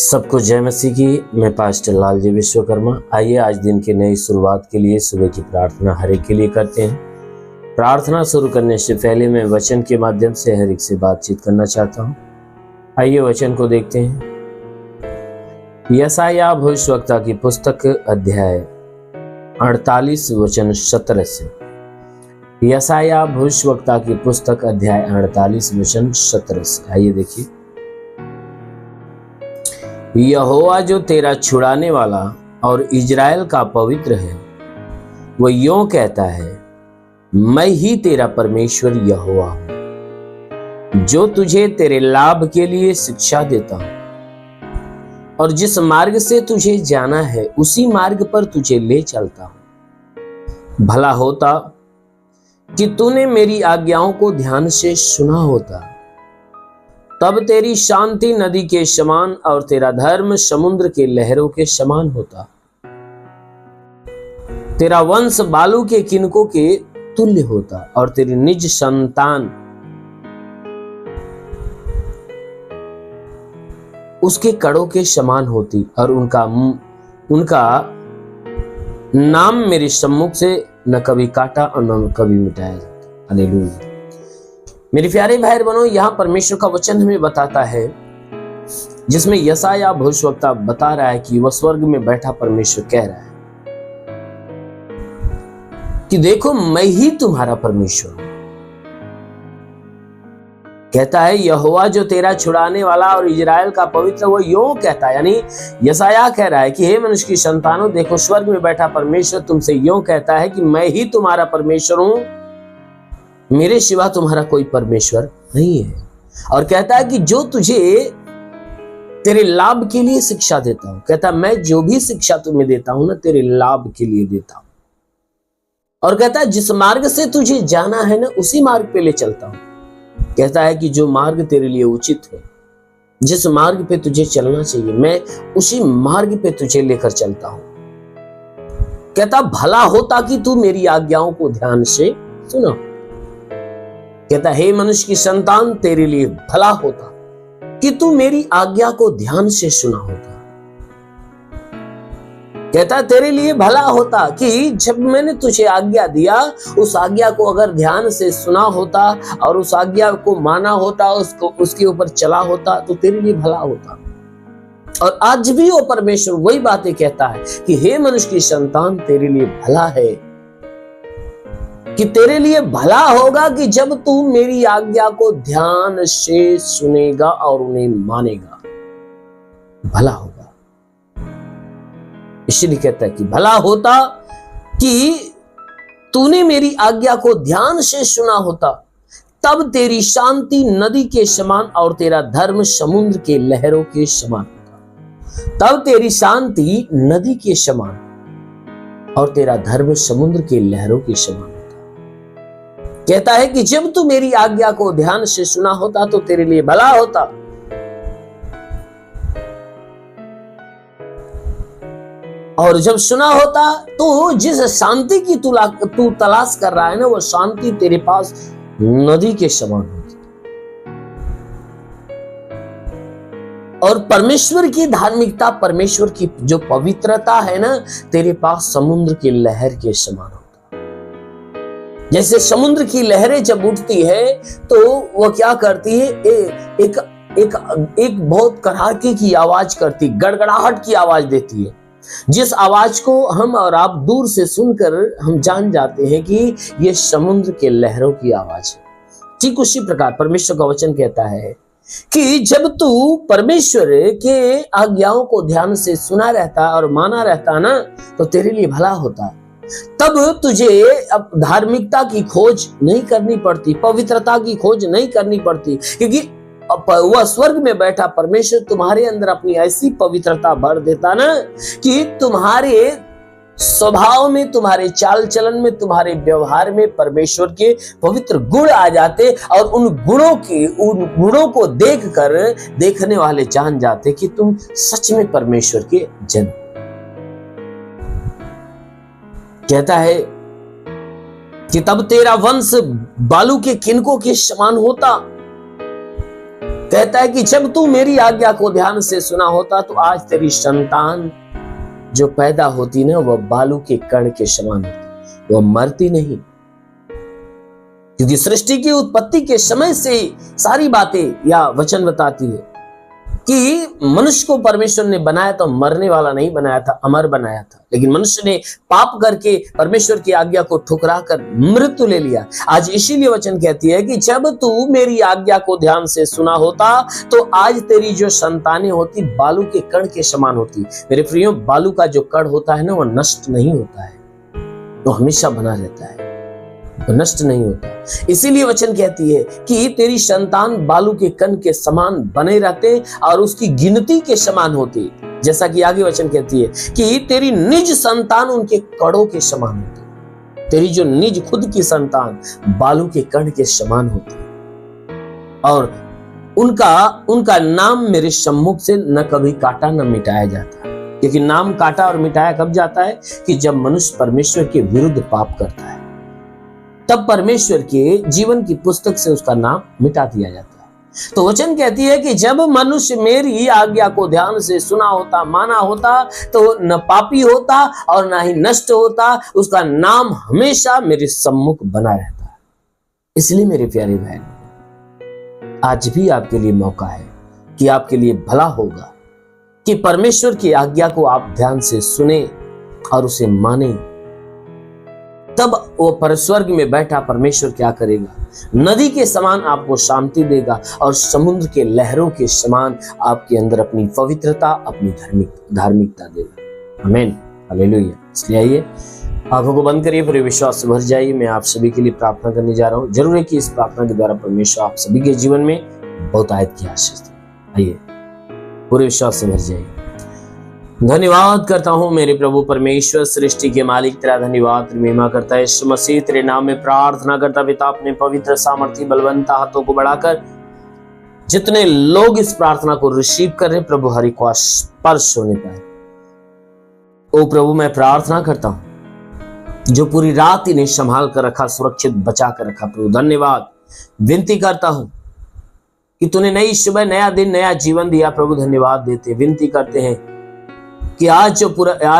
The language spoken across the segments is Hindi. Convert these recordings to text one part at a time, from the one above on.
सबको जय मसीह की। मैं पास्टर लालजी विश्वकर्मा। आइए आज दिन के नई शुरुआत के लिए सुबह की प्रार्थना हर एक के लिए करते हैं। प्रार्थना शुरू करने से पहले मैं वचन के माध्यम से हर एक से बातचीत करना चाहता हूँ। आइए वचन को देखते हैं। यशायाह भविष्यवक्ता की पुस्तक अध्याय 48 वचन 17 से। यशायाह भविष्यवक्ता की पुस्तक अध्याय 48 वचन 17 से। आइए देखिए। यहोवा जो तेरा छुड़ाने वाला और इजराइल का पवित्र है, वो यों कहता है, मैं ही तेरा परमेश्वर यहोवा हूं, जो तुझे तेरे लाभ के लिए शिक्षा देता हूं और जिस मार्ग से तुझे जाना है उसी मार्ग पर तुझे ले चलता हूं। भला होता कि तूने मेरी आज्ञाओं को ध्यान से सुना होता, तब तेरी शांति नदी के समान और तेरा धर्म समुद्र के लहरों के समान होता। तेरा वंश बालू के किनकों के तुल्य होता और तेरी निज संतान उसके कड़ों के समान होती और उनका नाम मेरे सम्मुख से न कभी काटा और न कभी मिटाया जाता। हालेलुया। मेरे प्यारे भाई बहनों, यहां परमेश्वर का वचन हमें बताता है, जिसमें यशायाह भविष्यवक्ता बता रहा है कि वह स्वर्ग में बैठा परमेश्वर कह रहा है कि देखो मैं ही तुम्हारा परमेश्वर हूं। कहता है यहोवा जो तेरा छुड़ाने वाला और इजराइल का पवित्र, वो यों कहता है, यानी यशायाह कह रहा है कि हे मनुष्य की संतानों, देखो स्वर्ग में बैठा परमेश्वर तुमसे यों कहता है कि मैं ही तुम्हारा परमेश्वर हूं, मेरे सिवा तुम्हारा कोई परमेश्वर नहीं है। और कहता है कि जो तुझे तेरे लाभ के लिए शिक्षा देता हूं, कहता है मैं जो भी शिक्षा तुम्हें देता हूं ना, तेरे लाभ के लिए देता हूं। और कहता है जिस मार्ग से तुझे जाना है ना, उसी मार्ग पे ले चलता हूं। कहता है कि जो मार्ग तेरे लिए उचित हो, जिस मार्ग पे तुझे चलना चाहिए, मैं उसी मार्ग पे तुझे लेकर चलता हूं। कहता भला होता कि तू मेरी आज्ञाओं को ध्यान से सुना। कहता हे मनुष्य की संतान, तेरे लिए भला होता कि तू मेरी आज्ञा को ध्यान से सुना होता। कहता तेरे लिए भला होता कि जब मैंने तुझे आज्ञा दिया, उस आज्ञा को अगर ध्यान से सुना होता और उस आज्ञा को माना होता, उसके ऊपर चला होता, तो तेरे लिए भला होता। और आज भी वो परमेश्वर वही बातें कहता है कि हे मनुष्य की संतान, तेरे लिए भला है, कि तेरे लिए भला होगा कि जब तू मेरी आज्ञा को ध्यान से सुनेगा और उन्हें मानेगा, भला होगा। इसलिए कहता है कि भला होता कि तूने मेरी आज्ञा को ध्यान से सुना होता, तब तेरी शांति नदी के समान और तेरा धर्म समुद्र के लहरों के समान होता। तब तेरी शांति नदी के समान और तेरा धर्म समुद्र के लहरों के समान। कहता है कि जब तू मेरी आज्ञा को ध्यान से सुना होता तो तेरे लिए भला होता। और जब सुना होता तो जिस शांति की तू तलाश कर रहा है ना, वो शांति तेरे पास नदी के समान होती। और परमेश्वर की धार्मिकता, परमेश्वर की जो पवित्रता है ना, तेरे पास समुद्र की लहर के समान होती। जैसे समुद्र की लहरें जब उठती है तो वो क्या करती है, एक बहुत कड़ाके की आवाज करती, गड़गड़ाहट की आवाज देती है, जिस आवाज को हम और आप दूर से सुनकर हम जान जाते हैं कि ये समुद्र के लहरों की आवाज है। ठीक उसी प्रकार परमेश्वर का वचन कहता है कि जब तू परमेश्वर के आज्ञाओं को ध्यान से सुना रहता और माना रहता ना, तो तेरे लिए भला होता। तब तुझे अब धार्मिकता की खोज नहीं करनी पड़ती, पवित्रता की खोज नहीं करनी पड़ती, क्योंकि वह स्वर्ग में बैठा परमेश्वर तुम्हारे अंदर अपनी ऐसी पवित्रता भर देता ना कि तुम्हारे स्वभाव में, तुम्हारे चाल चलन में, तुम्हारे व्यवहार में परमेश्वर के पवित्र गुण आ जाते। और उन गुणों को देखकर देखने वाले जान जाते कि तुम सच में परमेश्वर के जन। कहता है कि तब तेरा वंश बालू के किनकों के समान होता। कहता है कि जब तू मेरी आज्ञा को ध्यान से सुना होता तो आज तेरी संतान जो पैदा होती ना वह बालू के कण के समान होती, वह मरती नहीं। क्योंकि सृष्टि की उत्पत्ति के समय से सारी बातें या वचन बताती है कि मनुष्य को परमेश्वर ने बनाया तो मरने वाला नहीं बनाया था, अमर बनाया था। लेकिन मनुष्य ने पाप करके परमेश्वर की आज्ञा को ठुकरा कर मृत्यु ले लिया। आज इसीलिए वचन कहती है कि जब तू मेरी आज्ञा को ध्यान से सुना होता तो आज तेरी जो संतानें होती बालू के कण के समान होती। मेरे प्रियो, बालू का जो कण होता है ना वह नष्ट नहीं होता है, वो हमेशा बना रहता है, वो नष्ट नहीं होता। इसीलिए वचन कहती है कि तेरी संतान बालू के कण के समान बने रहते और उसकी गिनती के समान होती। जैसा कि आगे वचन कहती है कि तेरी निज संतान उनके कणों के समान होती। तेरी जो निज खुद की संतान बालू के कण के समान होती और उनका नाम मेरे सम्मुख से न कभी काटा न मिटाया जाता। क्योंकि नाम काटा और मिटाया कब जाता है कि जब मनुष्य परमेश्वर के विरुद्ध पाप करता है, तब परमेश्वर के जीवन की पुस्तक से उसका नाम मिटा दिया जाता है। तो वचन कहती है कि जब मनुष्य मेरी आज्ञा को ध्यान से सुना होता, माना होता, तो न पापी होता और ना ही नष्ट होता, उसका नाम हमेशा मेरे सम्मुख बना रहता है। इसलिए मेरे प्यारे बहन, आज भी आपके लिए मौका है कि आपके लिए भला होगा कि परमेश्वर की आज्ञा को आप ध्यान से सुने और उसे माने। तब वो परस्वर्ग में बैठा परमेश्वर क्या करेगा? नदी के समान आपको शांति देगा और समुद्र के लहरों के समान आपके अंदर अपनी पवित्रता, अपनी धार्मिकता देगा। आमीन, हालेलुया। इसलिए आइए आंखों को बंद करिए, पूरे विश्वास से भर जाइए। मैं आप सभी के लिए प्रार्थना करने जा रहा हूँ। जरूर है कि इस प्रार्थना के द्वारा परमेश्वर आप सभी के जीवन में बहुतायत की आशीष दे। आइए पूरे विश्वास से भर जाइए। धन्यवाद करता हूँ मेरे प्रभु परमेश्वर, सृष्टि के मालिक, तेरा धन्यवाद महिमा करता है। यीशु मसीह तेरे नाम में प्रार्थना करता पिता, अपने पवित्र सामर्थ्य बलवंत हाथों को बढ़ाकर जितने लोग इस प्रार्थना को रिसीव कर रहे प्रभु, हरि को स्पर्श होने पाए। ओ प्रभु, मैं प्रार्थना करता हूँ जो पूरी रात इन्हें संभाल कर रखा, सुरक्षित बचा कर रखा, प्रभु धन्यवाद। विनती करता हूं कि तूने नई सुबह, नया दिन, नया जीवन दिया प्रभु, धन्यवाद देते। विनती करते हैं कि आज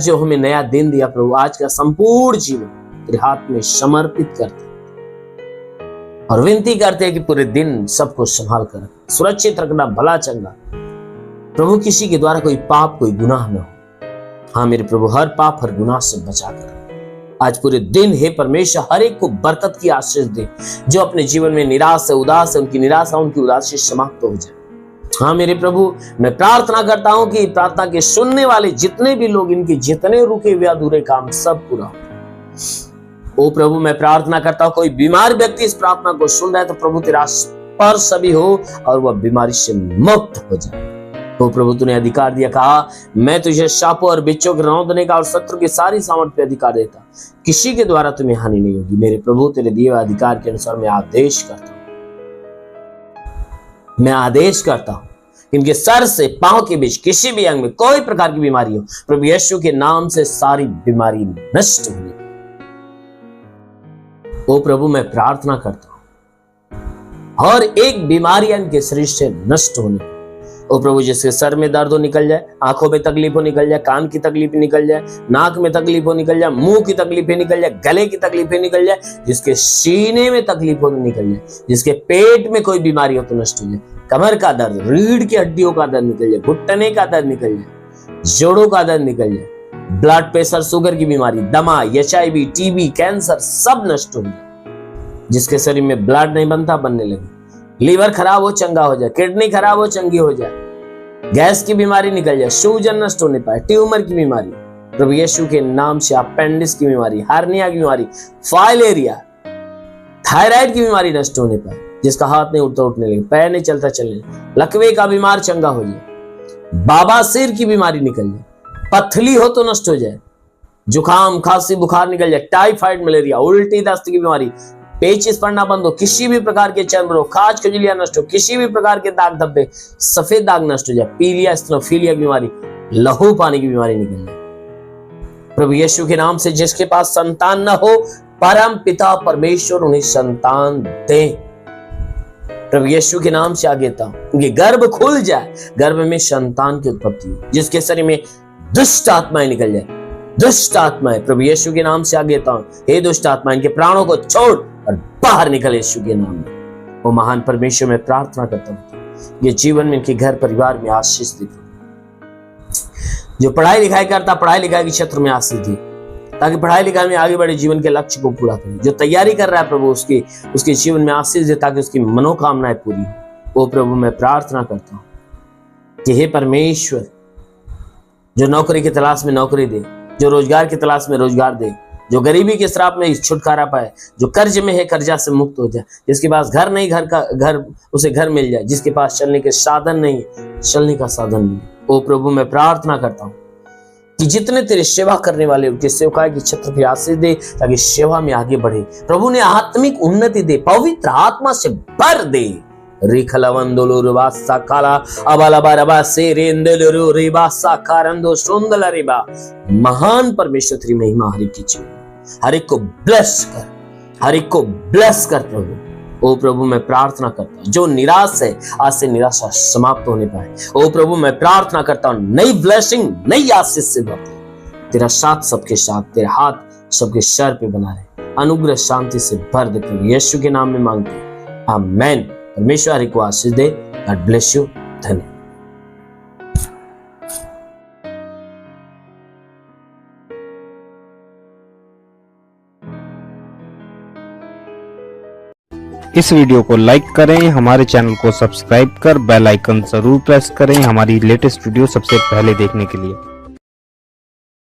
जो हमें नया दिन दिया प्रभु, आज का संपूर्ण जीवन तेरे हाथ में समर्पित करते और विनती करते हैं कि पूरे दिन सबको संभाल कर सुरक्षित रखना, भला चंगा प्रभु, किसी के द्वारा कोई पाप, कोई गुनाह न हो। हाँ मेरे प्रभु, हर पाप, हर गुनाह से बचा कर आज पूरे दिन हे परमेश्वर हर एक को बरकत की आशीष दे। जो अपने जीवन में निराश है, उदास है, उनकी निराशा, उनकी उदासी समाप्त हो जाए। हाँ मेरे प्रभु, मैं प्रार्थना करता हूं कि प्रार्थना के सुनने वाले जितने भी लोग, इनके जितने रुके हुए अधूरे काम सब पूरा हो। ओ प्रभु, मैं प्रार्थना करता हूं कोई बीमार व्यक्ति इस प्रार्थना को सुन रहा है तो प्रभु तेरा स्पर्श भी हो और वह बीमारी से मुक्त हो जाए। तो प्रभु तूने अधिकार दिया, कहा मैं तुझे शापों और बिच्छों के रौंदने का और शत्रु की सारी सामर्थ पे अधिकार देता, किसी के द्वारा तुम्हें हानि नहीं होगी। मेरे प्रभु तेरे दिए हुए अधिकार के अनुसार मैं आदेश करता हूं इनके सर से पांव के बीच किसी भी अंग में कोई प्रकार की बीमारी हो, प्रभु यीशु के नाम से सारी बीमारी नष्ट होने। ओ प्रभु, मैं प्रार्थना करता हूं और एक बीमारी इनके शरीर से नष्ट होने। ओ प्रभु, जिसके सर में दर्द हो निकल जाए, आंखों में तकलीफ हो निकल जाए, कान की तकलीफ निकल जाए, नाक में तकलीफ हो निकल जाए, मुंह की तकलीफें निकल जाए, गले की तकलीफें निकल जाए, जिसके सीने में तकलीफ हो निकल जाए, जिसके पेट में कोई बीमारी हो तो नष्ट हो जाए, कमर का दर्द, रीढ़ की हड्डियों का दर्द निकल जाए, घुटने का दर्द निकल जाए, जोड़ों का दर्द निकल जाए, ब्लड प्रेशर, शुगर की बीमारी, दमा, HIV, TB, कैंसर सब नष्ट हो जाए। जिसके शरीर में ब्लड नहीं बनता बनने लगे, लीवर खराब हो चंगा हो जाए, किडनी खराब हो चंगी हो जाए, गैस की बीमारी निकल जाए, सूजन नष्ट होने पाए, ट्यूमर की बीमारी प्रभु यीशु के नाम से, अपेंडिक्स की बीमारी, हार्निया की बीमारी, फाइलेरिया, थायराइड की बीमारी नष्ट होने पाए, जिसका हाथ नहीं उठता उठने लगे, पैर नहीं चलता चलने, लकवे का बीमार चंगा हो जाए, बाबासीर की बीमारी निकल जाए, पथली हो तो नष्ट हो जाए, जुकाम, खांसी, बुखार निकल जाए, टाइफाइड, मलेरिया, उल्टी, दस्त की बीमारी, पेचिस पड़ना बंद हो, किसी भी प्रकार के चर्म रोग, खाज, खुजलियां नष्ट हो, किसी भी प्रकार के दाग धब्बे, सफेद दाग नष्ट हो जाए, पीलिया, स्टेनोफिलिया बीमारी, लहू पानी की बीमारी निकल जाए। प्रभु यीशु के नाम से जिसके पास संतान न हो, परम पिता परमेश्वर उन्हें संतान दे। प्रभु यीशु के नाम से आगे था उनके गर्भ खुल जाए, गर्भ में संतान की उत्पत्ति हो, जिसके शरीर में दुष्ट आत्माएं निकल जाए, दुष्ट आत्माएं प्रभु यीशु के नाम से आगे था, हे दुष्ट आत्मा इनके प्राणों को छोड़ और बाहर निकल यीशु के नाम में। वो महान परमेश्वर में प्रार्थना करता हूँ ये जीवन में इनके घर परिवार में आशीष दे, जो पढ़ाई लिखाई करता पढ़ाई लिखाई के क्षेत्र में आशीष दे, ताकि पढ़ाई लिखाई में आगे बढ़े जीवन के लक्ष्य को पूरा करे, जो तैयारी कर रहा है प्रभु उसके जीवन में आशीष दे, ताकि उसकी मनोकामनाएं पूरी हो। ओ प्रभु मैं प्रार्थना करता हूँ कि हे परमेश्वर जो नौकरी की तलाश में नौकरी दे, जो रोजगार की तलाश में रोजगार दे, जो गरीबी के श्राप में छुटकारा पाए, जो कर्ज में है कर्जा से मुक्त हो जाए, जिसके पास घर नहीं घर उसे घर मिल जाए, जिसके पास चलने के साधन नहीं चलने का साधन मिले। ओ प्रभु मैं प्रार्थना करता हूँ कि जितने तेरे सेवा करने वाले उनके सेवकाई के क्षेत्र की आशीष दे, ताकि सेवा में आगे बढ़े। प्रभु ने आत्मिक उन्नति दे, पवित्र आत्मा से भर दे। रिखलवंदोलो रिबासा काला अबालबा रबा से रेंदलो रिबासा कारंदो सुंदला रिबा। महान परमेश्वर तेरी महिमा हर एक की जीवन, हर एक को ब्लेस कर, हर एक को ब्लेस कर प्रभु। ओ प्रभु मैं प्रार्थना करता हूँ जो निराश है आज से निराशा समाप्त होने पाए। ओ प्रभु मैं प्रार्थना करता हूँ नई ब्लेसिंग नई आशीष से भर, तेरा साथ सबके साथ, तेरा हाथ सबके सर पे बना रहे, अनुग्रह शांति से भर दे प्रभु यीशु के नाम में मांगते आमेन। परमेश्वर को आशीष दे। God bless you. धन्यवाद। इस वीडियो को लाइक करें, हमारे चैनल को सब्सक्राइब कर बेल आइकन जरूर प्रेस करें हमारी लेटेस्ट वीडियो सबसे पहले देखने के लिए।